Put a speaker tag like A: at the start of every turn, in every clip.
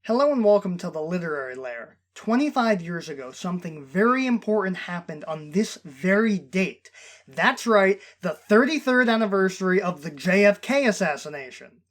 A: Hello and welcome to the Literary Lair. 25 years ago, something very important happened on this very date. That's right, the 33rd anniversary of the JFK assassination.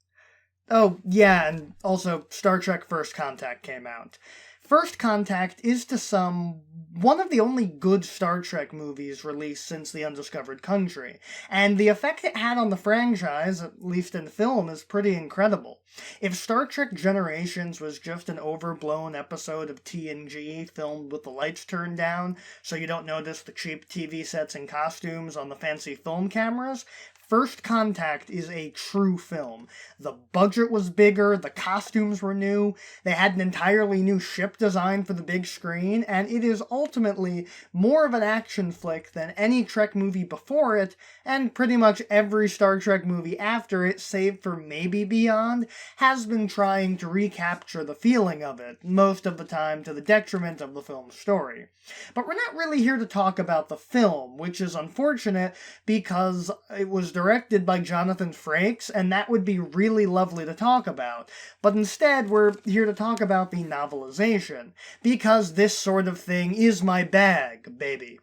A: Oh, yeah, and also Star Trek First Contact came out. First Contact is to some one of the only good Star Trek movies released since The Undiscovered Country, and the effect it had on the franchise, at least in film, is pretty incredible. If Star Trek Generations was just an overblown episode of TNG filmed with the lights turned down so you don't notice the cheap TV sets and costumes on the fancy film cameras, First Contact is a true film. The budget was bigger, the costumes were new, they had an entirely new ship design for the big screen, and it is ultimately more of an action flick than any Trek movie before it, and pretty much every Star Trek movie after it, save for maybe Beyond, has been trying to recapture the feeling of it, most of the time to the detriment of the film's story. But we're not really here to talk about the film, which is unfortunate because it was directed by Jonathan Frakes, and that would be really lovely to talk about. But instead, we're here to talk about the novelization, because this sort of thing is my bag, baby.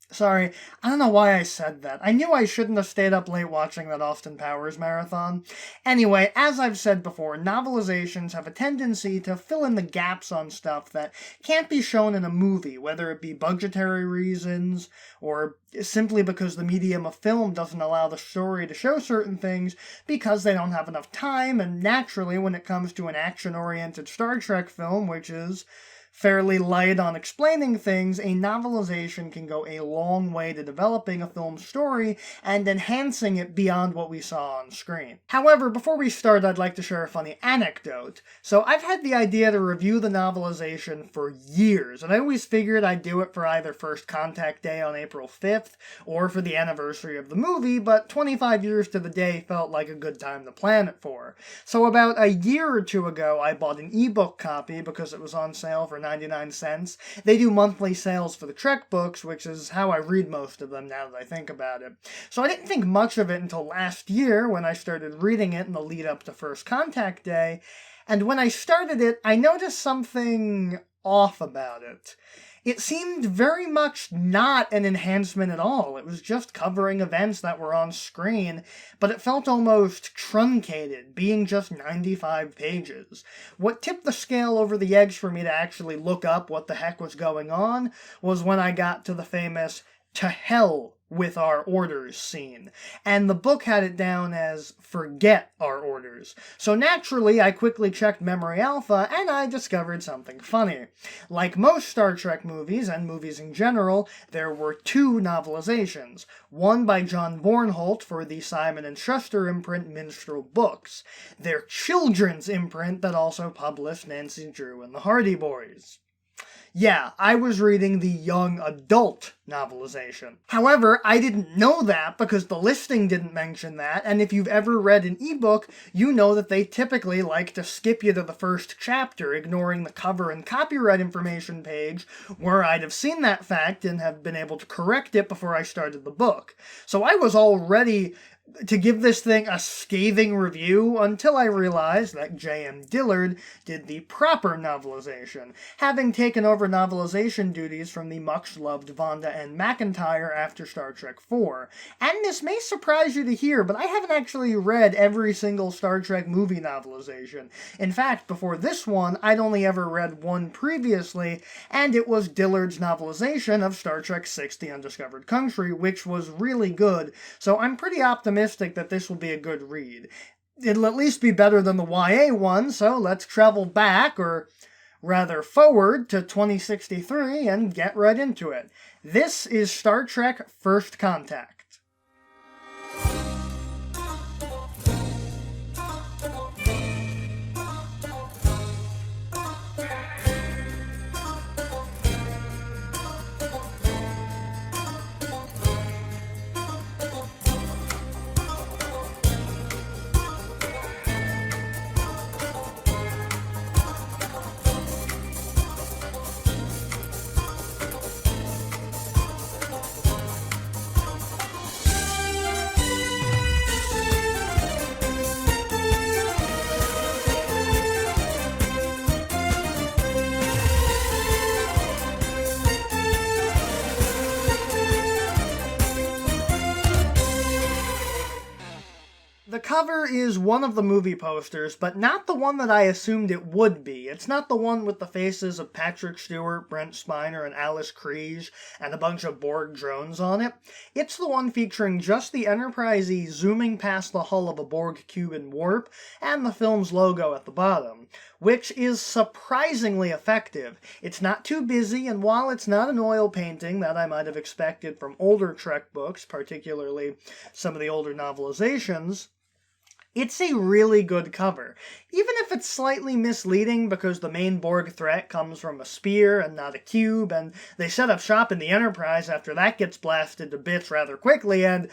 A: Sorry, I don't know why I said that. I knew I shouldn't have stayed up late watching that Austin Powers marathon. Anyway, as I've said before, novelizations have a tendency to fill in the gaps on stuff that can't be shown in a movie, whether it be budgetary reasons, or simply because the medium of film doesn't allow the story to show certain things because they don't have enough time, and naturally, when it comes to an action-oriented Star Trek film, which is fairly light on explaining things, a novelization can go a long way to developing a film's story and enhancing it beyond what we saw on screen. However, before we start, I'd like to share a funny anecdote. So I've had the idea to review the novelization for years, and I always figured I'd do it for either First Contact Day on April 5th or for the anniversary of the movie, but 25 years to the day felt like a good time to plan it for. So about a year or two ago, I bought an ebook copy because it was on sale for 99 cents. They do monthly sales for the Trek books, which is how I read most of them now that I think about it. So I didn't think much of it until last year when I started reading it in the lead up to First Contact Day, and when I started it, I noticed something off about it. It seemed very much not an enhancement at all. It was just covering events that were on screen, but it felt almost truncated, being just 95 pages. What tipped the scale over the edge for me to actually look up what the heck was going on was when I got to the famous "to hell with our orders" scene, and the book had it down as "forget our orders." So naturally, I quickly checked Memory Alpha, and I discovered something funny. Like most Star Trek movies, and movies in general, there were two novelizations. One by John Bornholt for the Simon & Schuster imprint Minstrel Books, their children's imprint that also published Nancy Drew and the Hardy Boys. Yeah, I was reading the young adult novelization. However, I didn't know that because the listing didn't mention that, and if you've ever read an ebook, you know that they typically like to skip you to the first chapter, ignoring the cover and copyright information page, where I'd have seen that fact and have been able to correct it before I started the book. So I was all ready to give this thing a scathing review until I realized that J.M. Dillard did the proper novelization, having taken over novelization duties from the much-loved Vonda N. McIntyre after Star Trek IV. And this may surprise you to hear, but I haven't actually read every single Star Trek movie novelization. In fact, before this one, I'd only ever read one previously, and it was Dillard's novelization of Star Trek VI: The Undiscovered Country, which was really good, so I'm pretty optimistic that this will be a good read. It'll at least be better than the YA one, so let's travel back, or rather forward, to 2063 and get right into it. This is Star Trek First Contact. cover is one of the movie posters, but not the one that I assumed it would be. It's not the one with the faces of Patrick Stewart, Brent Spiner, and Alice Krige, and a bunch of Borg drones on it. It's the one featuring just the Enterprise zooming past the hull of a Borg cube in warp, and the film's logo at the bottom, which is surprisingly effective. It's not too busy, and while it's not an oil painting that I might have expected from older Trek books, particularly some of the older novelizations, it's a really good cover, even if it's slightly misleading because the main Borg threat comes from a spear and not a cube, and they set up shop in the Enterprise after that gets blasted to bits rather quickly, and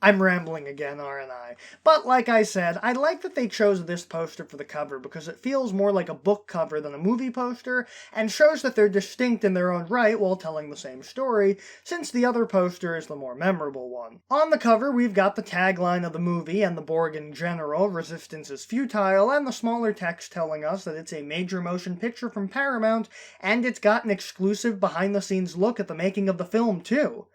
A: I'm rambling again, aren't I? But like I said, I like that they chose this poster for the cover because it feels more like a book cover than a movie poster, and shows that they're distinct in their own right while telling the same story, since the other poster is the more memorable one. On the cover, we've got the tagline of the movie and the Borg in general, "Resistance is futile," and the smaller text telling us that it's a major motion picture from Paramount, and it's got an exclusive behind-the-scenes look at the making of the film, too.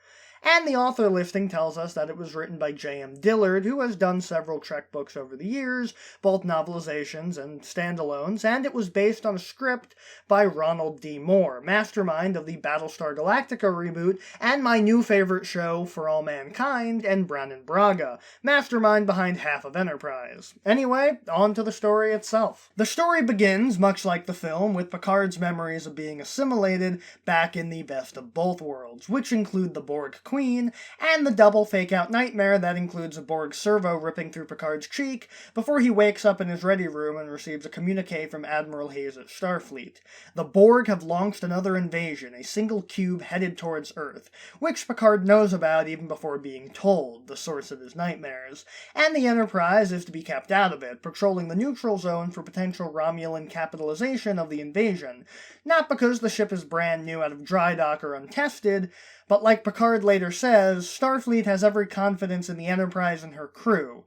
A: And the author listing tells us that it was written by J.M. Dillard, who has done several Trek books over the years, both novelizations and standalones, and it was based on a script by Ronald D. Moore, mastermind of the Battlestar Galactica reboot, and my new favorite show, For All Mankind, and Brannon Braga, mastermind behind half of Enterprise. Anyway, on to the story itself. The story begins, much like the film, with Picard's memories of being assimilated back in the best of both worlds, which include the Borg Queen, and the double fake-out nightmare that includes a Borg servo ripping through Picard's cheek before he wakes up in his ready room and receives a communique from Admiral Hayes at Starfleet. The Borg have launched another invasion, a single cube headed towards Earth, which Picard knows about even before being told, the source of his nightmares, and the Enterprise is to be kept out of it, patrolling the neutral zone for potential Romulan capitalization of the invasion, not because the ship is brand new out of dry dock or untested, but like Picard later says, Starfleet has every confidence in the Enterprise and her crew,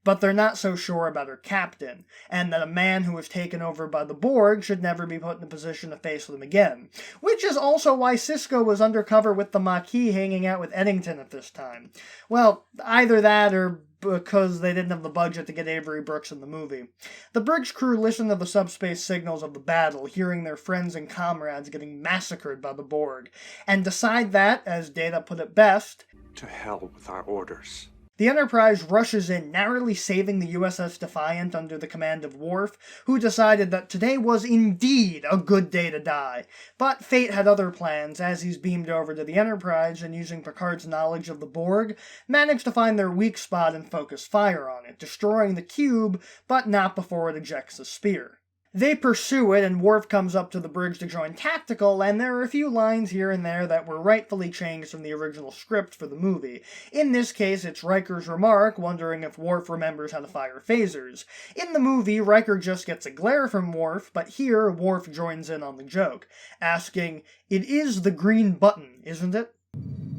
A: but they're not so sure about her captain, and that a man who was taken over by the Borg should never be put in a position to face them again. Which is also why Sisko was undercover with the Maquis hanging out with Eddington at this time. Well, either that or because they didn't have the budget to get Avery Brooks in the movie. The bridge crew listen to the subspace signals of the battle, hearing their friends and comrades getting massacred by the Borg, and decide that, as Data put it best,
B: "To hell with our orders."
A: The Enterprise rushes in, narrowly saving the USS Defiant under the command of Worf, who decided that today was indeed a good day to die. But fate had other plans, as he's beamed over to the Enterprise and, using Picard's knowledge of the Borg, managed to find their weak spot and focus fire on it, destroying the cube, but not before it ejects the spear. They pursue it, and Worf comes up to the bridge to join Tactical, and there are a few lines here and there that were rightfully changed from the original script for the movie. In this case, it's Riker's remark, wondering if Worf remembers how to fire phasers. In the movie, Riker just gets a glare from Worf, but here, Worf joins in on the joke, asking, "It is the green button, isn't it?"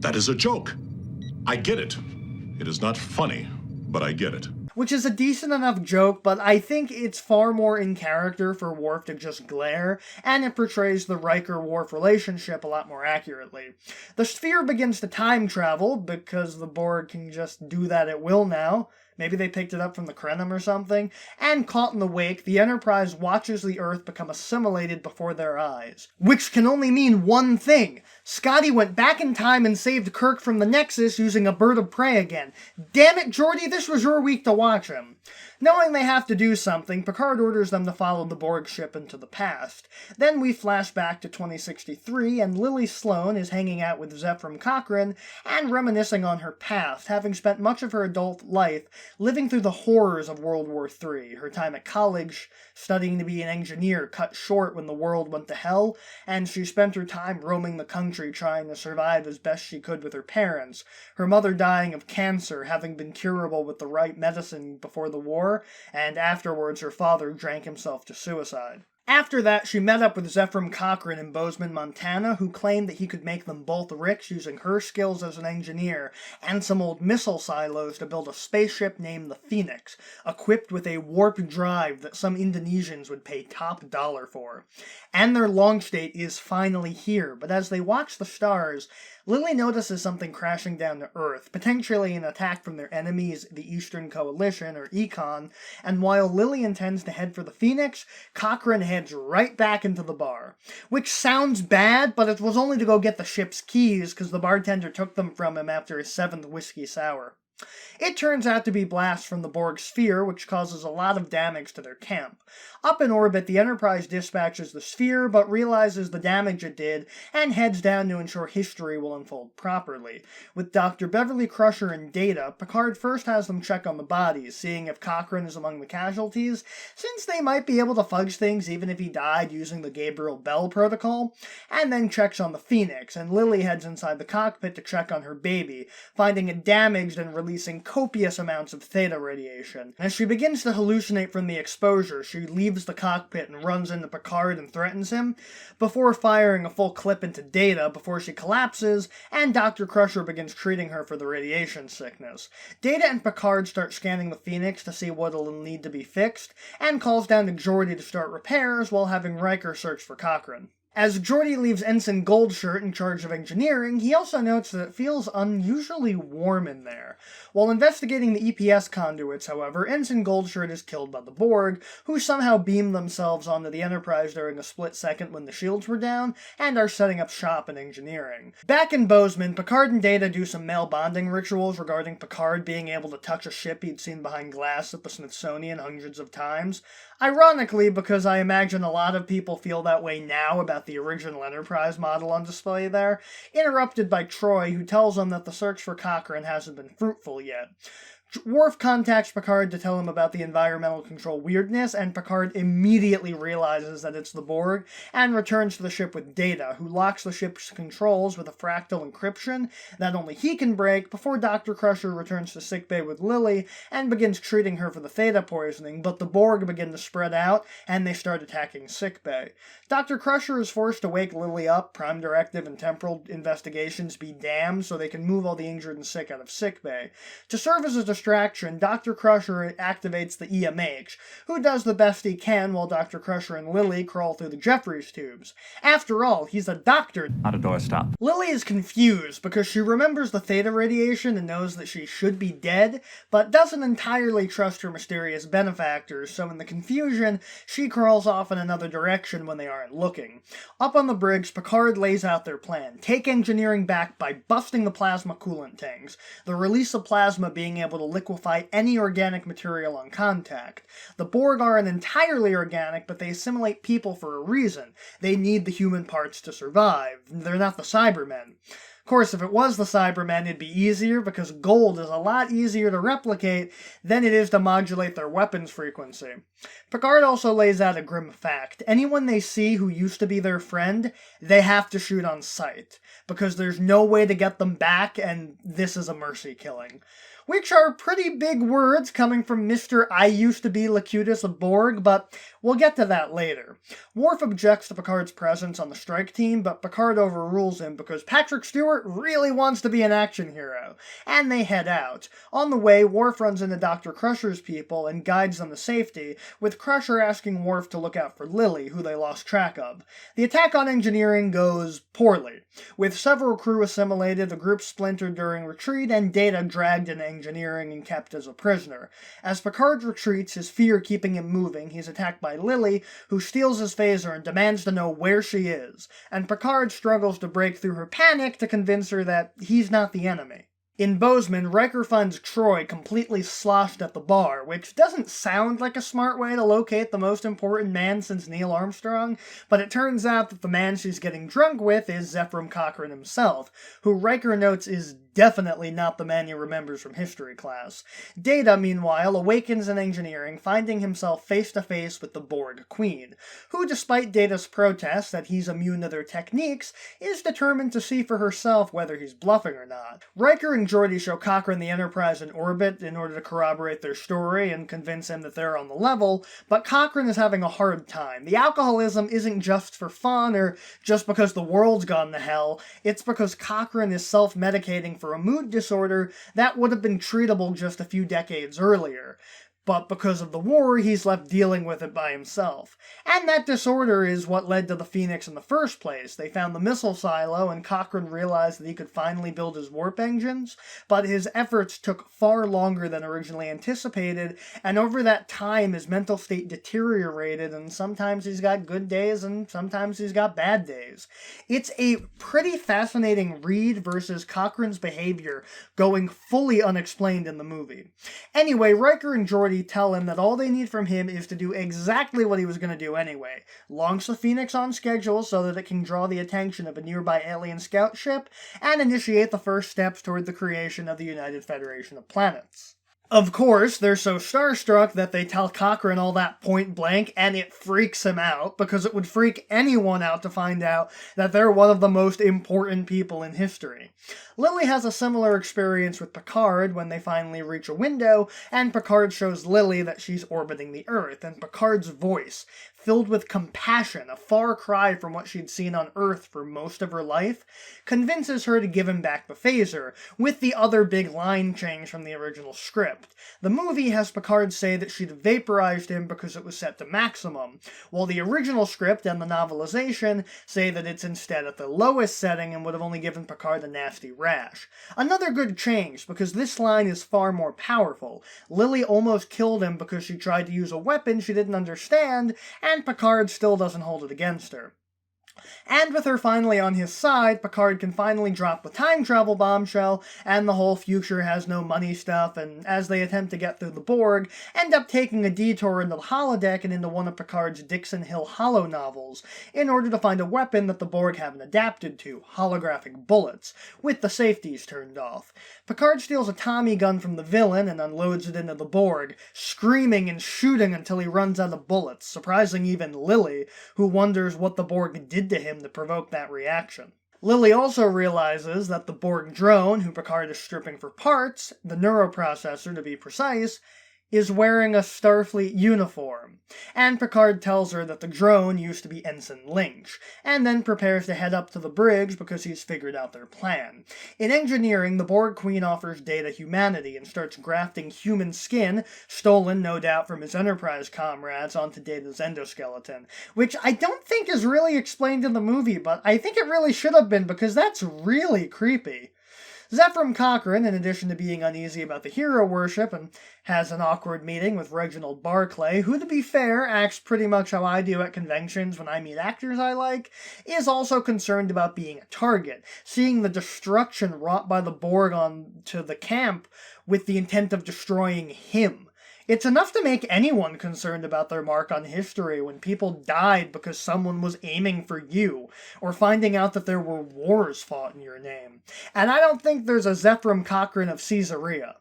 C: That is a joke. I get it. It is not funny, but I get it.
A: Which is a decent enough joke, but I think it's far more in character for Worf to just glare, and it portrays the Riker-Worf relationship a lot more accurately. The sphere begins to time travel, because the Borg can just do that at will now. Maybe they picked it up from the Krenim or something. And caught in the wake, the Enterprise watches the Earth become assimilated before their eyes. Which can only mean one thing. Scotty went back in time and saved Kirk from the Nexus using a bird of prey again. Damn it, Geordi, this was your week to watch him. Knowing they have to do something, Picard orders them to follow the Borg ship into the past. Then we flash back to 2063, and Lily Sloan is hanging out with Zefram Cochrane and reminiscing on her past, having spent much of her adult life living through the horrors of World War III, her time at college studying to be an engineer cut short when the world went to hell, and she spent her time roaming the country trying to survive as best she could with her parents, her mother dying of cancer, having been curable with the right medicine before the war, and afterwards her father drank himself to suicide. After that, she met up with Zephram Cochrane in Bozeman, Montana, who claimed that he could make them both rich using her skills as an engineer and some old missile silos to build a spaceship named the Phoenix, equipped with a warp drive that some Indonesians would pay top dollar for. And their launch date is finally here, but as they watch the stars, Lily notices something crashing down to Earth, potentially an attack from their enemies, the Eastern Coalition, or Econ, and while Lily intends to head for the Phoenix, Cochrane heads right back into the bar. Which sounds bad, but it was only to go get the ship's keys, because the bartender took them from him after his 7th whiskey sour. It turns out to be blasts from the Borg sphere, which causes a lot of damage to their camp. Up in orbit, the Enterprise dispatches the sphere, but realizes the damage it did, and heads down to ensure history will unfold properly. With Dr. Beverly Crusher and Data, Picard first has them check on the bodies, seeing if Cochrane is among the casualties, since they might be able to fudge things even if he died using the Gabriel Bell protocol, and then checks on the Phoenix, and Lily heads inside the cockpit to check on her baby, finding it damaged and releasing copious amounts of theta radiation. As she begins to hallucinate from the exposure, she leaves the cockpit and runs into Picard and threatens him, before firing a full clip into Data before she collapses, and Dr. Crusher begins treating her for the radiation sickness. Data and Picard start scanning the Phoenix to see what'll need to be fixed, and calls down to Geordi to start repairs while having Riker search for Cochrane. As Geordi leaves Ensign Goldshirt in charge of engineering, he also notes that it feels unusually warm in there. While investigating the EPS conduits, however, Ensign Goldshirt is killed by the Borg, who somehow beamed themselves onto the Enterprise during a split second when the shields were down, and are setting up shop in engineering. Back in Bozeman, Picard and Data do some male bonding rituals regarding Picard being able to touch a ship he'd seen behind glass at the Smithsonian hundreds of times. Ironically, because I imagine a lot of people feel that way now about the original Enterprise model on display there, interrupted by Troy, who tells them that the search for Cochrane hasn't been fruitful yet. Worf contacts Picard to tell him about the environmental control weirdness, and Picard immediately realizes that it's the Borg, and returns to the ship with Data, who locks the ship's controls with a fractal encryption that only he can break, before Dr. Crusher returns to sickbay with Lily, and begins treating her for the theta poisoning, but the Borg begin to spread out, and they start attacking sickbay. Dr. Crusher is forced to wake Lily up, Prime Directive and temporal investigations be damned, so they can move all the injured and sick out of sickbay. To serve as a distraction, Dr. Crusher activates the EMH, who does the best he can while Dr. Crusher and Lily crawl through the Jeffries tubes. After all, he's a doctor.
D: Not a doorstop.
A: Lily is confused because she remembers the theta radiation and knows that she should be dead, but doesn't entirely trust her mysterious benefactors, so in the confusion, she crawls off in another direction when they aren't looking. Up on the bridge, Picard lays out their plan. Take engineering back by busting the plasma coolant tanks, the release of plasma being able to liquefy any organic material on contact. The Borg aren't entirely organic, but they assimilate people for a reason. They need the human parts to survive. They're not the Cybermen. Of course, if it was the Cybermen, it'd be easier, because gold is a lot easier to replicate than it is to modulate their weapons frequency. Picard also lays out a grim fact. Anyone they see who used to be their friend, they have to shoot on sight, because there's no way to get them back, and this is a mercy killing. Which are pretty big words coming from Mr. I used to be Locutus of Borg, but we'll get to that later. Worf objects to Picard's presence on the strike team, but Picard overrules him because Patrick Stewart really wants to be an action hero, and they head out. On the way, Worf runs into Dr. Crusher's people and guides them to safety, with Crusher asking Worf to look out for Lily, who they lost track of. The attack on engineering goes poorly. With several crew assimilated, the group splintered during retreat, and Data dragged into engineering and kept as a prisoner. As Picard retreats, his fear keeping him moving, he's attacked by Lily, who steals his phaser and demands to know where she is, and Picard struggles to break through her panic to convince her that he's not the enemy. In Bozeman, Riker finds Troy completely sloshed at the bar, which doesn't sound like a smart way to locate the most important man since Neil Armstrong, but it turns out that the man she's getting drunk with is Zephram Cochrane himself, who Riker notes is definitely not the man he remembers from history class. Data, meanwhile, awakens in engineering, finding himself face-to-face with the Borg Queen, who, despite Data's protest that he's immune to their techniques, is determined to see for herself whether he's bluffing or not. Riker and Geordi show Cochrane the Enterprise in orbit in order to corroborate their story and convince him that they're on the level, but Cochrane is having a hard time. The alcoholism isn't just for fun or just because the world's gone to hell, it's because Cochrane is self-medicating for a mood disorder that would have been treatable just a few decades earlier. But because of the war, he's left dealing with it by himself. And that disorder is what led to the Phoenix in the first place. They found the missile silo, and Cochrane realized that he could finally build his warp engines, but his efforts took far longer than originally anticipated, and over that time his mental state deteriorated, and sometimes he's got good days, and sometimes he's got bad days. It's a pretty fascinating read versus Cochrane's behavior going fully unexplained in the movie. Anyway, Riker and Geordi tell him that all they need from him is to do exactly what he was going to do anyway. Launch the Phoenix on schedule so that it can draw the attention of a nearby alien scout ship, and initiate the first steps toward the creation of the United Federation of Planets. Of course, they're so starstruck that they tell Cochrane all that point blank, and it freaks him out, because it would freak anyone out to find out that they're one of the most important people in history. Lily has a similar experience with Picard when they finally reach a window, and Picard shows Lily that she's orbiting the Earth, and Picard's voice, filled with compassion, a far cry from what she'd seen on Earth for most of her life, convinces her to give him back the phaser, with the other big line change from the original script. The movie has Picard say that she'd vaporized him because it was set to maximum, while the original script and the novelization say that it's instead at the lowest setting and would have only given Picard a nasty rash. Another good change, because this line is far more powerful. Lily almost killed him because she tried to use a weapon she didn't understand, and Picard still doesn't hold it against her. And with her finally on his side, Picard can finally drop the time travel bombshell, and the whole future has no money stuff, and as they attempt to get through the Borg, end up taking a detour into the holodeck and into one of Picard's Dixon Hill Hollow novels, in order to find a weapon that the Borg haven't adapted to, holographic bullets, with the safeties turned off. Picard steals a Tommy gun from the villain and unloads it into the Borg, screaming and shooting until he runs out of bullets, surprising even Lily, who wonders what the Borg did to him to provoke that reaction. Lily also realizes that the Borg drone, who Picard is stripping for parts, the neuroprocessor to be precise, is wearing a Starfleet uniform, and Picard tells her that the drone used to be Ensign Lynch, and then prepares to head up to the bridge because he's figured out their plan. In engineering, the Borg Queen offers Data humanity and starts grafting human skin, stolen no doubt from his Enterprise comrades, onto Data's endoskeleton, which I don't think is really explained in the movie, but I think it really should have been because that's really creepy. Zephram Cochrane, in addition to being uneasy about the hero worship, and has an awkward meeting with Reginald Barclay, who, to be fair, acts pretty much how I do at conventions when I meet actors I like, is also concerned about being a target, seeing the destruction wrought by the Borg onto the camp with the intent of destroying him. It's enough to make anyone concerned about their mark on history when people died because someone was aiming for you, or finding out that there were wars fought in your name. And I don't think there's a Zephram Cochrane of Caesarea.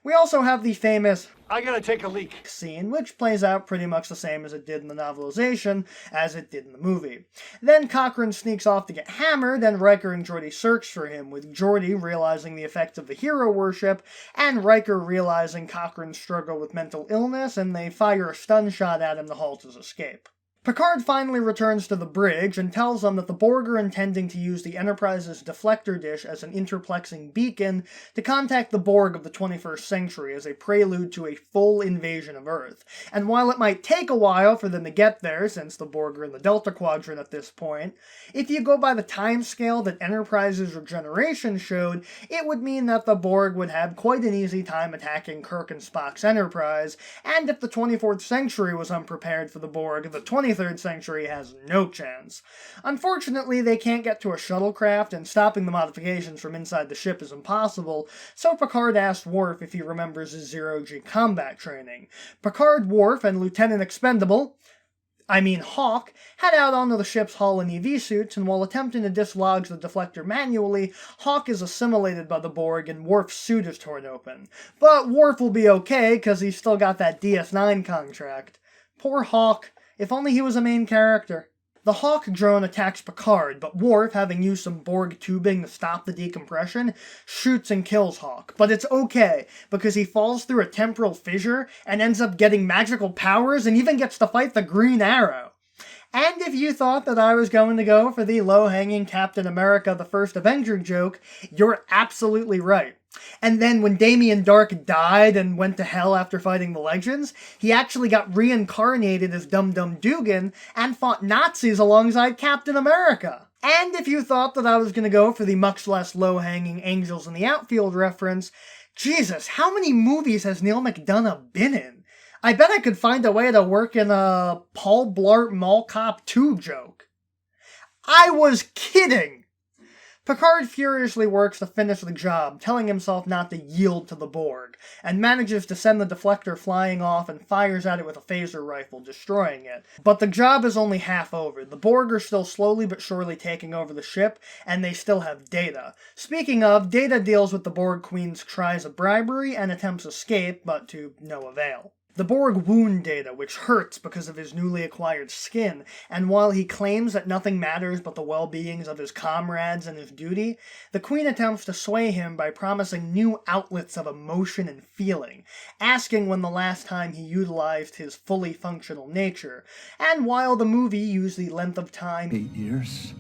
A: We also have the famous
B: I gotta take a leak
A: scene, which plays out pretty much the same as it did in the novelization as it did in the movie. Then Cochrane sneaks off to get hammered, and Riker and Geordi search for him, with Geordi realizing the effects of the hero worship, and Riker realizing Cochrane's struggle with mental illness, and they fire a stun shot at him to halt his escape. Picard finally returns to the bridge and tells them that the Borg are intending to use the Enterprise's deflector dish as an interplexing beacon to contact the Borg of the 21st century as a prelude to a full invasion of Earth. And while it might take a while for them to get there, since the Borg are in the Delta Quadrant at this point, if you go by the timescale that Enterprise's regeneration showed, it would mean that the Borg would have quite an easy time attacking Kirk and Spock's Enterprise, and if the 24th century was unprepared for the Borg, the 23rd century has no chance. Unfortunately, they can't get to a shuttlecraft, and stopping the modifications from inside the ship is impossible, so Picard asks Worf if he remembers his zero-G combat training. Picard, Worf, and Lieutenant Expendable, Hawk, head out onto the ship's hull in EV suits, and while attempting to dislodge the deflector manually, Hawk is assimilated by the Borg and Worf's suit is torn open. But Worf will be okay, because he's still got that DS9 contract. Poor Hawk. If only he was a main character. The Hawk drone attacks Picard, but Worf, having used some Borg tubing to stop the decompression, shoots and kills Hawk. But it's okay, because he falls through a temporal fissure and ends up getting magical powers and even gets to fight the Green Arrow. And if you thought that I was going to go for the low-hanging Captain America the First Avenger joke, you're absolutely right. And then when Damien Dark died and went to hell after fighting the Legends, he actually got reincarnated as Dum Dum Dugan and fought Nazis alongside Captain America. And if you thought that I was going to go for the much less low-hanging Angels in the Outfield reference, Jesus, how many movies has Neil McDonough been in? I bet I could find a way to work in a Paul Blart Mall Cop 2 joke. I was kidding! Picard furiously works to finish the job, telling himself not to yield to the Borg, and manages to send the deflector flying off and fires at it with a phaser rifle, destroying it. But the job is only half over. The Borg are still slowly but surely taking over the ship, and they still have Data. Speaking of, Data deals with the Borg Queen's cries of bribery and attempts escape, but to no avail. The Borg wound Data, which hurts because of his newly acquired skin, and while he claims that nothing matters but the well-beings of his comrades and his duty, the Queen attempts to sway him by promising new outlets of emotion and feeling, asking when the last time he utilized his fully functional nature, and while the movie used the length of time
D: 8 years,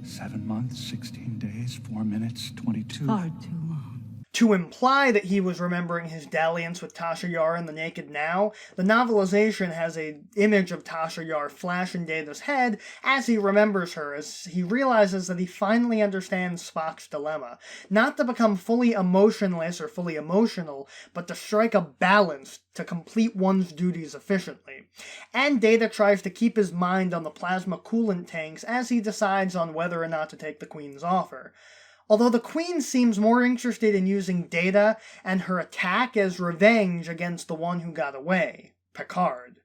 D: 7 months, 16 days, 4 minutes, 22.
E: Far too long.
A: to imply that he was remembering his dalliance with Tasha Yar in The Naked Now, the novelization has an image of Tasha Yar flash in Data's head as he remembers her, as he realizes that he finally understands Spock's dilemma. Not to become fully emotionless or fully emotional, but to strike a balance to complete one's duties efficiently. And Data tries to keep his mind on the plasma coolant tanks as he decides on whether or not to take the Queen's offer. Although the Queen seems more interested in using Data and her attack as revenge against the one who got away, Picard.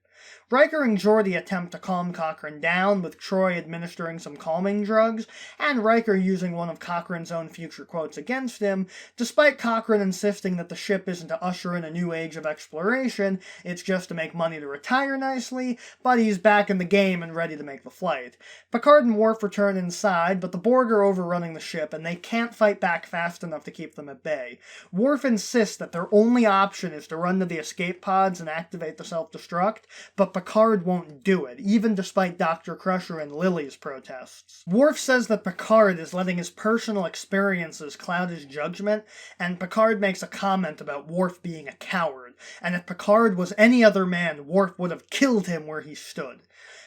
A: Riker and Geordi attempt to calm Cochrane down, with Troy administering some calming drugs, and Riker using one of Cochrane's own future quotes against him, despite Cochrane insisting that the ship isn't to usher in a new age of exploration, it's just to make money to retire nicely, but he's back in the game and ready to make the flight. Picard and Worf return inside, but the Borg are overrunning the ship, and they can't fight back fast enough to keep them at bay. Worf insists that their only option is to run to the escape pods and activate the self-destruct, but Picard won't do it, even despite Dr. Crusher and Lily's protests. Worf says that Picard is letting his personal experiences cloud his judgment, and Picard makes a comment about Worf being a coward, and if Picard was any other man, Worf would have killed him where he stood.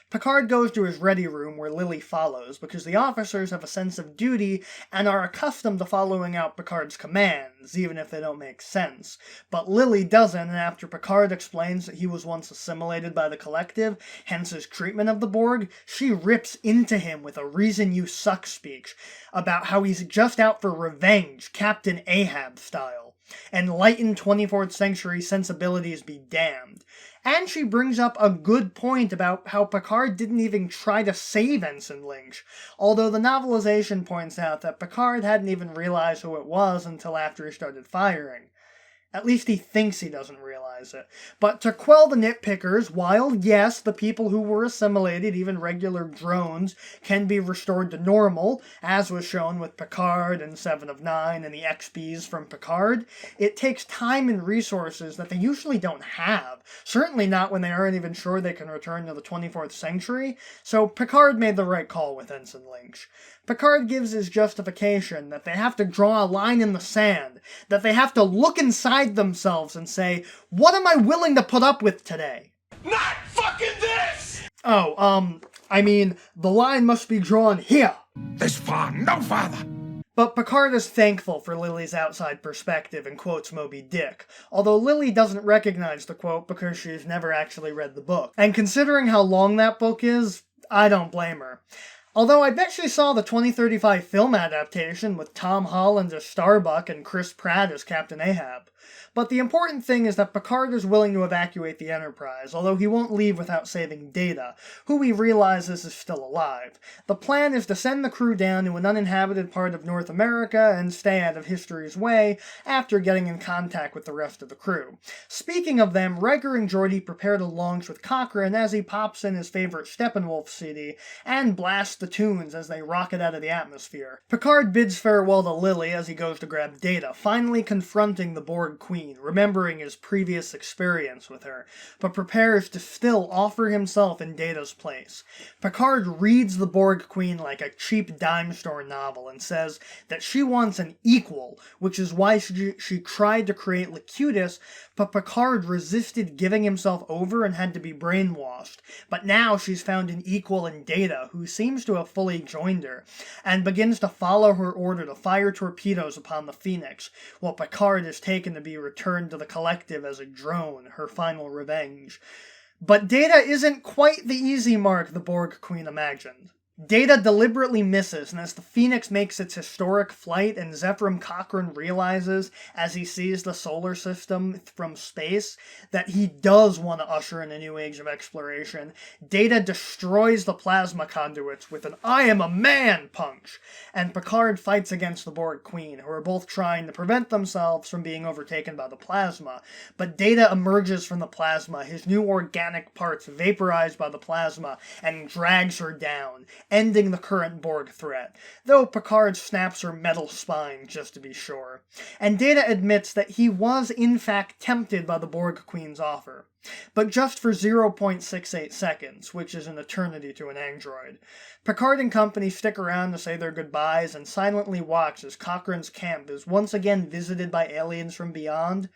A: Picard goes to his ready room where Lily follows, because the officers have a sense of duty and are accustomed to following out Picard's commands, even if they don't make sense. But Lily doesn't, and after Picard explains that he was once assimilated by the Collective, hence his treatment of the Borg, she rips into him with a reason you suck speech about how he's just out for revenge, Captain Ahab style. Enlightened 24th century sensibilities be damned. And she brings up a good point about how Picard didn't even try to save Ensign Lynch, although the novelization points out that Picard hadn't even realized who it was until after he started firing. At least he thinks he doesn't realize it. But to quell the nitpickers, while, yes, the people who were assimilated, even regular drones, can be restored to normal, as was shown with Picard and 7 of 9 and the XBs from Picard, it takes time and resources that they usually don't have. Certainly not when they aren't even sure they can return to the 24th century, so Picard made the right call with Ensign Lynch. Picard gives his justification that they have to draw a line in the sand, that they have to look inside themselves and say, what am I willing to put up with today?
B: Not fucking this!
A: I mean, the line must be drawn here.
D: This far, no farther.
A: But Picard is thankful for Lily's outside perspective and quotes Moby Dick, although Lily doesn't recognize the quote because she's never actually read the book. And considering how long that book is, I don't blame her. Although I bet she saw the 2035 film adaptation with Tom Holland as Starbuck and Chris Pratt as Captain Ahab. But the important thing is that Picard is willing to evacuate the Enterprise, although he won't leave without saving Data, who he realizes is still alive. The plan is to send the crew down to an uninhabited part of North America and stay out of history's way after getting in contact with the rest of the crew. Speaking of them, Riker and Geordi prepare to launch with Cochrane as he pops in his favorite Steppenwolf CD and blasts the tunes as they rocket out of the atmosphere. Picard bids farewell to Lily as he goes to grab Data, finally confronting the Borg Queen, remembering his previous experience with her, but prepares to still offer himself in Data's place. Picard reads the Borg Queen like a cheap dime store novel and says that she wants an equal, which is why she tried to create Locutus, but Picard resisted giving himself over and had to be brainwashed. But now she's found an equal in Data, who seems to have fully joined her, and begins to follow her order to fire torpedoes upon the Phoenix, while Picard is taken to be returned to the Collective as a drone, her final revenge. But Data isn't quite the easy mark the Borg Queen imagined. Data deliberately misses, and as the Phoenix makes its historic flight and Zefram Cochrane realizes, as he sees the solar system from space, that he does want to usher in a new age of exploration, Data destroys the plasma conduits with an "I am a man" punch, and Picard fights against the Borg Queen, who are both trying to prevent themselves from being overtaken by the plasma, but Data emerges from the plasma, his new organic parts vaporized by the plasma, and drags her down, ending the current Borg threat, though Picard snaps her metal spine just to be sure. And Data admits that he was in fact tempted by the Borg Queen's offer, but just for 0.68 seconds, which is an eternity to an android. Picard and company stick around to say their goodbyes and silently watch as Cochrane's camp is once again visited by aliens from beyond.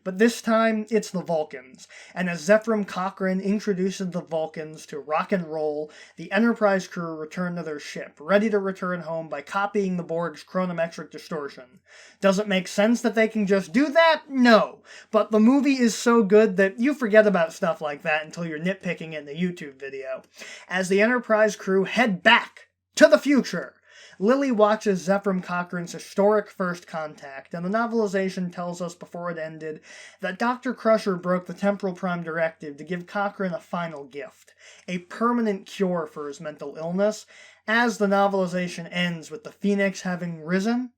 A: But this time, it's the Vulcans, and as Zefram Cochrane introduces the Vulcans to rock and roll, the Enterprise crew return to their ship, ready to return home by copying the Borg's chronometric distortion. Does it make sense that they can just do that? No. But the movie is so good that you forget about stuff like that until you're nitpicking it in a YouTube video. As the Enterprise crew head back to the future, Lily watches Zefram Cochrane's historic first contact, and the novelization tells us before it ended that Dr. Crusher broke the Temporal Prime Directive to give Cochrane a final gift, a permanent cure for his mental illness, as the novelization ends with the Phoenix having risen,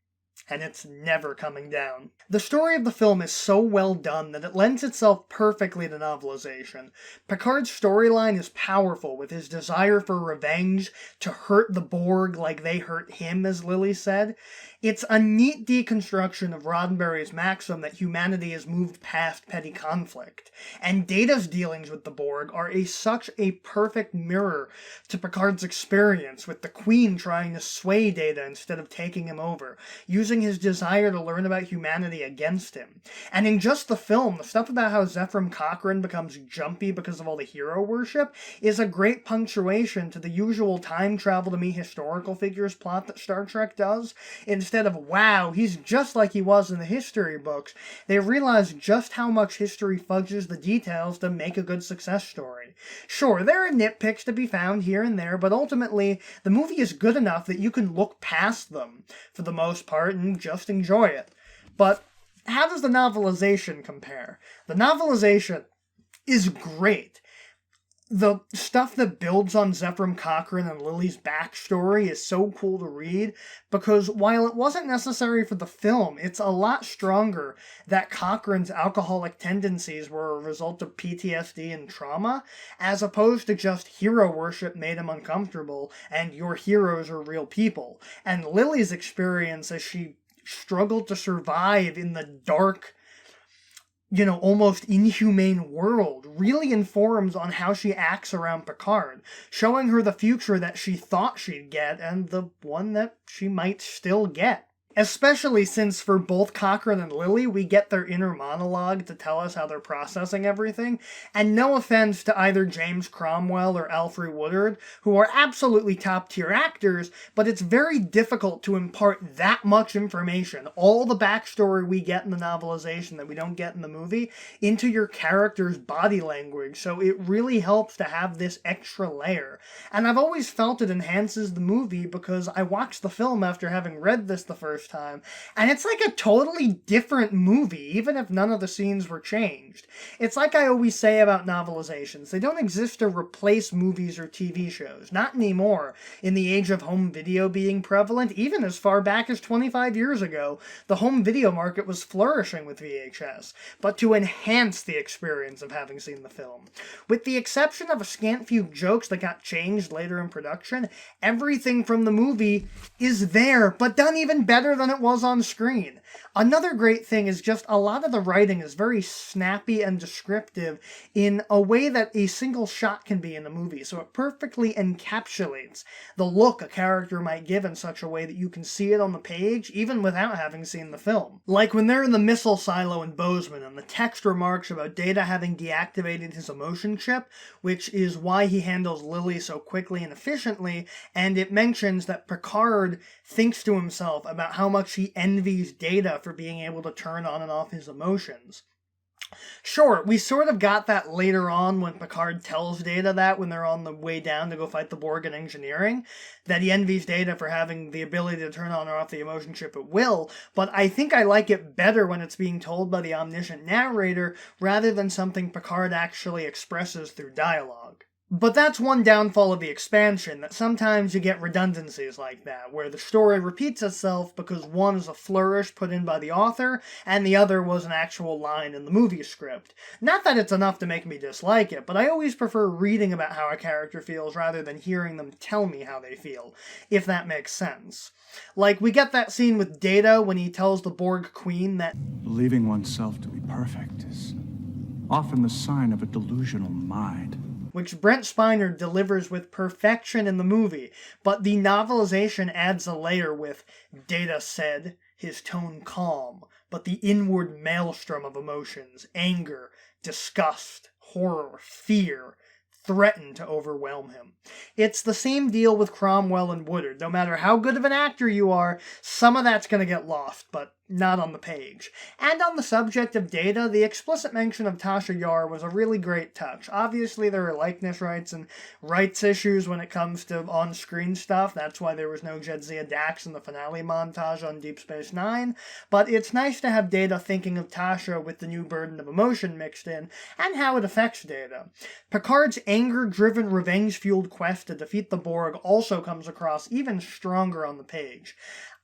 A: and it's never coming down. The story of the film is so well done that it lends itself perfectly to novelization. Picard's storyline is powerful, with his desire for revenge, to hurt the Borg like they hurt him, as Lily said. It's a neat deconstruction of Roddenberry's maxim that humanity has moved past petty conflict, and Data's dealings with the Borg are such a perfect mirror to Picard's experience, with the Queen trying to sway Data instead of taking him over, using his desire to learn about humanity against him. And in just the film, the stuff about how Zefram Cochrane becomes jumpy because of all the hero worship is a great punctuation to the usual time travel to meet historical figures plot that Star Trek does. Instead of, wow, he's just like he was in the history books, they realize just how much history fudges the details to make a good success story. Sure, there are nitpicks to be found here and there, but ultimately, the movie is good enough that you can look past them, for the most part, and just enjoy it. But how does the novelization compare? The novelization is great. The stuff that builds on Zefram Cochrane and Lily's backstory is so cool to read, because while it wasn't necessary for the film, it's a lot stronger that Cochrane's alcoholic tendencies were a result of PTSD and trauma, as opposed to just hero worship made him uncomfortable, and your heroes are real people. And Lily's experience as she struggled to survive in the dark, almost inhumane world really informs on how she acts around Picard, showing her the future that she thought she'd get and the one that she might still get. Especially since for both Cochrane and Lily, we get their inner monologue to tell us how they're processing everything, and no offense to either James Cromwell or Alfre Woodard, who are absolutely top-tier actors, but it's very difficult to impart that much information, all the backstory we get in the novelization that we don't get in the movie, into your character's body language, so it really helps to have this extra layer. And I've always felt it enhances the movie because I watched the film after having read this the first first time, and it's like a totally different movie, even if none of the scenes were changed. It's like I always say about novelizations, they don't exist to replace movies or TV shows. Not anymore. In the age of home video being prevalent, even as far back as 25 years ago, the home video market was flourishing with VHS, but to enhance the experience of having seen the film. With the exception of a scant few jokes that got changed later in production, everything from the movie is there, but done even better than it was on screen. Another great thing is just a lot of the writing is very snappy and descriptive in a way that a single shot can be in a movie, so it perfectly encapsulates the look a character might give in such a way that you can see it on the page, even without having seen the film. Like when they're in the missile silo in Bozeman, and the text remarks about Data having deactivated his emotion chip, which is why he handles Lily so quickly and efficiently, and it mentions that Picard thinks to himself about how much he envies Data for being able to turn on and off his emotions. Sure, we sort of got that later on when Picard tells Data that when they're on the way down to go fight the Borg in engineering, that he envies Data for having the ability to turn on or off the emotion chip at will, but I think I like it better when it's being told by the omniscient narrator rather than something Picard actually expresses through dialogue. But that's one downfall of the expansion, that sometimes you get redundancies like that, where the story repeats itself because one is a flourish put in by the author, and the other was an actual line in the movie script. Not that it's enough to make me dislike it, but I always prefer reading about how a character feels rather than hearing them tell me how they feel, if that makes sense. Like, we get that scene with Data when he tells the Borg Queen that
D: Believing oneself to be perfect is often the sign of a delusional mind.
A: which Brent Spiner delivers with perfection in the movie, but the novelization adds a layer with Data said, his tone calm, but the inward maelstrom of emotions, anger, disgust, horror, fear, threaten to overwhelm him. It's the same deal with Cromwell and Woodard. No matter how good of an actor you are, some of that's going to get lost, but not on the page. And on the subject of Data, the explicit mention of Tasha Yar was a really great touch. Obviously, there are likeness rights and rights issues when it comes to on-screen stuff. That's why there was no Jadzia Dax in the finale montage on Deep Space Nine. But it's nice to have Data thinking of Tasha with the new burden of emotion mixed in, and how it affects Data. Picard's anger-driven, revenge-fueled quest to defeat the Borg also comes across even stronger on the page.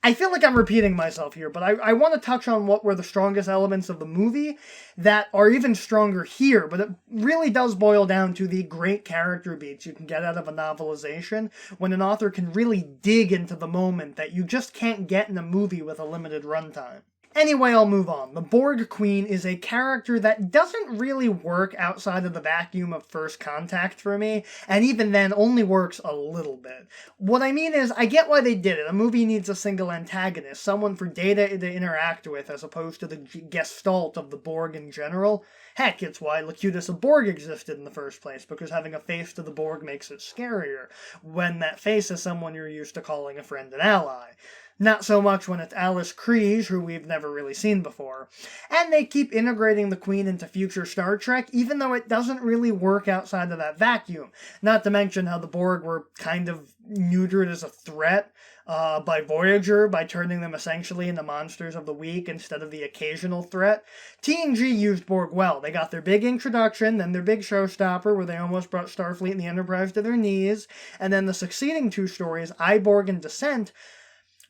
A: I feel like I'm repeating myself here, but I want to touch on what were the strongest elements of the movie that are even stronger here, but it really does boil down to the great character beats you can get out of a novelization when an author can really dig into the moment that you just can't get in a movie with a limited runtime. Anyway, I'll move on. The Borg Queen is a character that doesn't really work outside of the vacuum of First Contact for me, and even then only works a little bit. What I mean is, I get why they did it. A movie needs a single antagonist, someone for Data to interact with as opposed to the gestalt of the Borg in general. Heck, it's why Locutus of Borg existed in the first place, because having a face to the Borg makes it scarier, when that face is someone you're used to calling a friend and ally. Not so much when it's Alice Kriege, who we've never really seen before. And they keep integrating the Queen into future Star Trek, even though it doesn't really work outside of that vacuum. Not to mention how the Borg were kind of neutered as a threat by Voyager, by turning them essentially into monsters of the week instead of the occasional threat. TNG used Borg well. They got their big introduction, then their big showstopper where they almost brought Starfleet and the Enterprise to their knees, and then the succeeding two stories, Borg and Descent,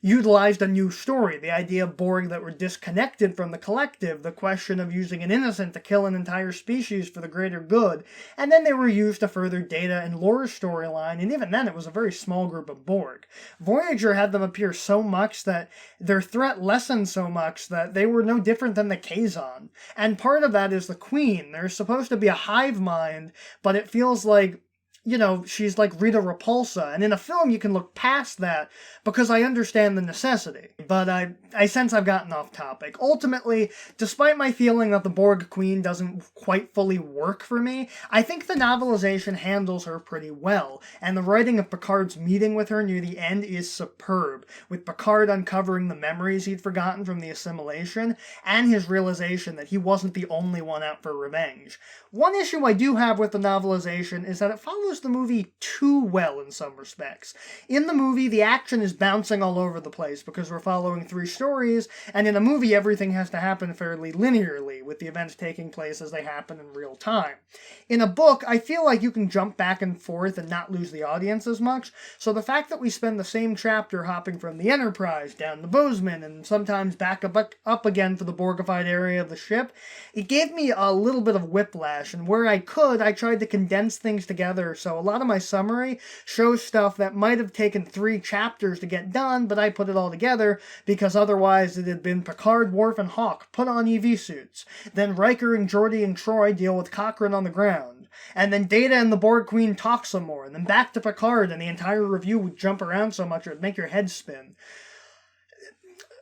A: utilized a new story, the idea of Borg that were disconnected from the collective, the question of using an innocent to kill an entire species for the greater good, and then they were used to further Data and Lair's storyline, and even then it was a very small group of Borg. Voyager had them appear so much that their threat lessened so much that they were no different than the Kazon. And part of that is the Queen. There's supposed to be a hive mind, but it feels like, you know, she's like Rita Repulsa, and in a film you can look past that because I understand the necessity. But I sense I've gotten off topic. Ultimately, despite my feeling that the Borg Queen doesn't quite fully work for me, I think the novelization handles her pretty well, and the writing of Picard's meeting with her near the end is superb, with Picard uncovering the memories he'd forgotten from the assimilation, and his realization that he wasn't the only one out for revenge. One issue I do have with the novelization is that it follows the movie too well in some respects. In the movie, the action is bouncing all over the place because we're following 3 stories, and in a movie everything has to happen fairly linearly, with the events taking place as they happen in real time. In a book, I feel like you can jump back and forth and not lose the audience as much, so the fact that we spend the same chapter hopping from the Enterprise down the Bozeman and sometimes back up again for the Borgified area of the ship, it gave me a little bit of whiplash, and where I could, I tried to condense things together, so a lot of my summary shows stuff that might have taken 3 chapters to get done, but I put it all together because otherwise it had been Picard, Worf, and Hawk put on EV suits. Then Riker and Geordi and Troy deal with Cochrane on the ground. And then Data and the Borg Queen talk some more, and then back to Picard, and the entire review would jump around so much it would make your head spin.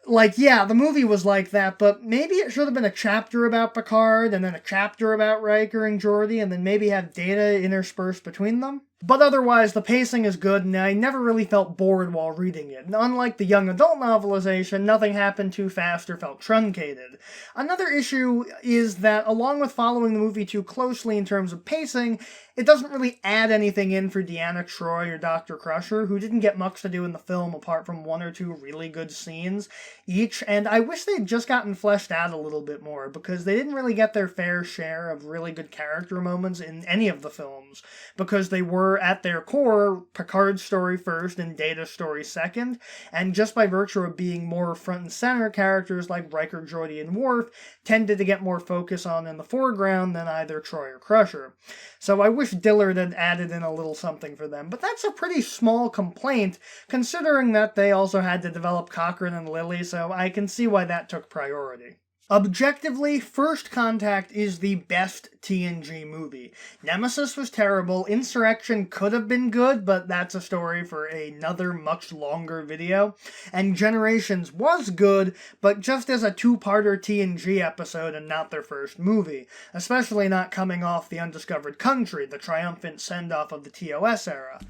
A: Like, yeah, the movie was like that, but maybe it should have been a chapter about Picard, and then a chapter about Riker and Geordi, and then maybe have Data interspersed between them. But otherwise, the pacing is good, and I never really felt bored while reading it. And unlike the young adult novelization, nothing happened too fast or felt truncated. Another issue is that, along with following the movie too closely in terms of pacing, it doesn't really add anything in for Deanna Troi or Dr. Crusher, who didn't get much to do in the film apart from 1 or 2 really good scenes each, and I wish they'd just gotten fleshed out a little bit more, because they didn't really get their fair share of really good character moments in any of the films, because they were, at their core, Picard's story first and Data's story second, and just by virtue of being more front and center, characters like Riker, Geordi, and Worf tended to get more focus on in the foreground than either Troy or Crusher. So I wish Dillard had added in a little something for them, but that's a pretty small complaint, considering that they also had to develop Cochrane and Lily, so I can see why that took priority. Objectively, First Contact is the best TNG movie. Nemesis was terrible, Insurrection could have been good, but that's a story for another much longer video, and Generations was good, but just as a 2-parter TNG episode and not their first movie, especially not coming off The Undiscovered Country, the triumphant send-off of the TOS era.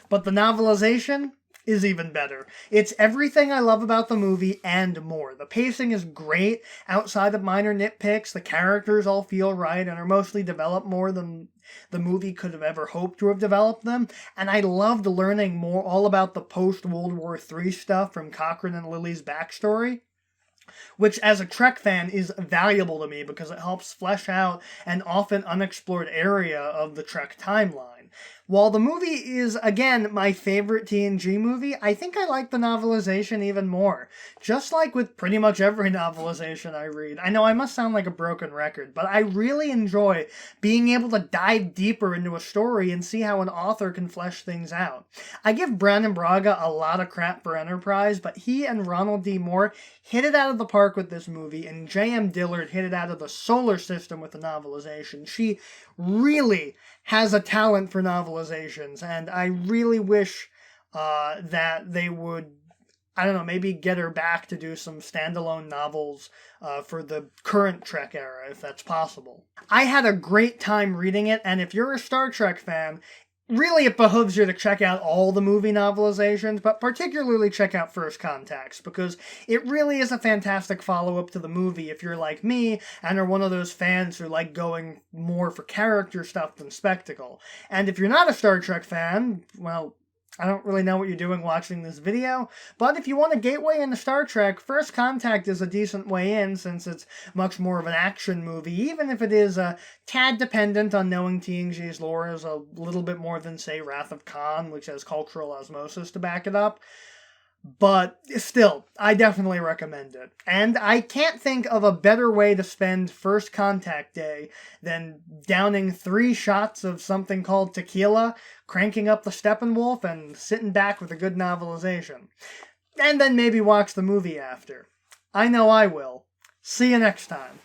A: But the novelization is even better. It's everything I love about the movie and more. The pacing is great, outside of minor nitpicks, the characters all feel right and are mostly developed more than the movie could have ever hoped to have developed them, and I loved learning more all about the post-World War III stuff from Cochrane and Lily's backstory, which as a Trek fan is valuable to me because it helps flesh out an often unexplored area of the Trek timeline. While the movie is, again, my favorite TNG movie, I think I like the novelization even more. Just like with pretty much every novelization I read. I know I must sound like a broken record, but I really enjoy being able to dive deeper into a story and see how an author can flesh things out. I give Brandon Braga a lot of crap for Enterprise, but he and Ronald D. Moore hit it out of the park with this movie, and J.M. Dillard hit it out of the solar system with the novelization. She really has a talent for novelizations, and I really wish that they would, I don't know, maybe get her back to do some standalone novels for the current Trek era, if that's possible. I had a great time reading it, and if you're a Star Trek fan, really it behooves you to check out all the movie novelizations, but particularly check out First Contacts, because it really is a fantastic follow-up to the movie if you're like me and are one of those fans who like going more for character stuff than spectacle. And if you're not a Star Trek fan, well, I don't really know what you're doing watching this video, but if you want a gateway into Star Trek, First Contact is a decent way in since it's much more of an action movie, even if it is a tad dependent on knowing TNG's lore is a little bit more than, say, Wrath of Khan, which has cultural osmosis to back it up. But still, I definitely recommend it. And I can't think of a better way to spend First Contact Day than downing 3 shots of something called tequila, cranking up the Steppenwolf, and sitting back with a good novelization. And then maybe watch the movie after. I know I will. See you next time.